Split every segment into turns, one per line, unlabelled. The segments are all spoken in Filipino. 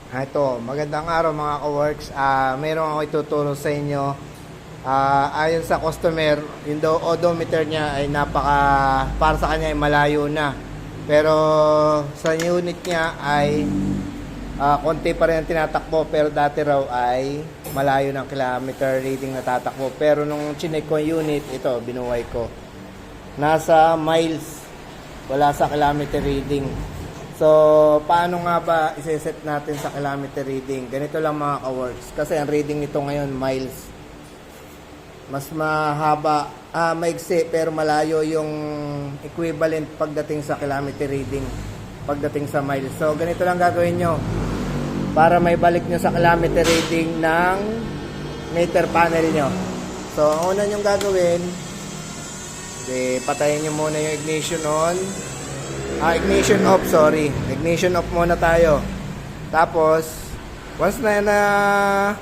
Ito, magandang araw mga ka-works. Meron ako ituturo sa inyo. Ayon sa customer, yung odometer niya ay para sa kanya ay malayo na. Pero sa unit niya ay konti pa rin ang tinatakbo, pero dati raw ay malayo ng kilometer reading na tatakbo. Pero nung chinek ko yung unit, ito, binuhay ko. Nasa miles, wala sa kilometer reading. So, paano nga ba iseset natin sa kilometer reading? Ganito lang mga ka-works. Kasi ang reading nito ngayon, miles. Mas mahaba, maigsi, pero malayo yung equivalent pagdating sa kilometer reading, pagdating sa miles. So, ganito lang gagawin nyo para may balik nyo sa kilometer reading ng meter panel nyo. So, ang una nyong gagawin, patayin nyo muna yung ignition on. Ignition off, sorry. Ignition off muna tayo. Tapos, once na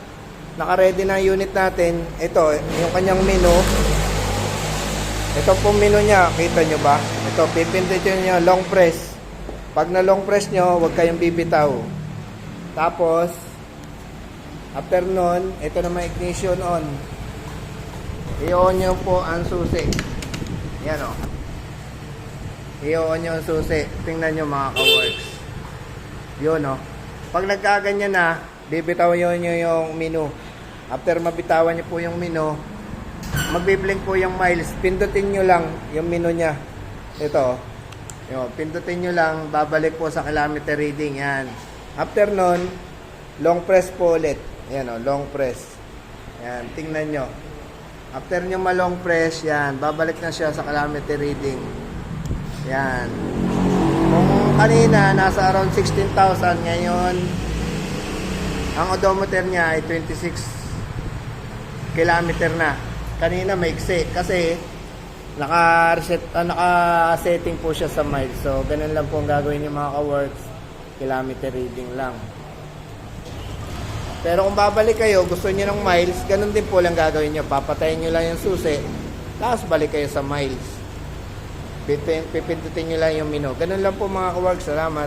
naka-ready na unit natin, ito, yung kanyang menu. Ito pong menu niya, kita nyo ba? Ito, pipindutin nyo, long press. Pag na long press nyo, huwag kayong bibitaw. Tapos, after nun, ito naman ignition on. I-on nyo po ang susi. Yan o. I-on nyo ang susi. Tingnan nyo mga ka-works. Yun o. Pag nagkaganyan na, bibitawan nyo yung menu. After mabitawan nyo po yung menu, magbiblink po yung miles. Pindutin nyo lang yung menu nya. Ito. Yun, pindutin nyo lang, babalik po sa kilometer reading. Yan. After nun, long press po ulit. Yan o, long press. Yan, tingnan nyo. After nyo ma-long press, yan, babalik na siya sa kilometer reading. Yan. Kung kanina, nasa around 16,000. Ngayon, ang odometer niya ay 26 kilometer na. Kanina maiksi kasi naka-setting po siya sa miles. So, ganun lang po ang gagawin niyo mga ka-works. Kilometer reading lang. Pero kung babalik kayo, gusto niyo ng miles, ganun din po lang gagawin niyo. Papatayin niyo lang yung susi, tapos balik kayo sa miles. Pipindutin nyo lang yung menu. Ganun lang po mga ka-works. Salamat.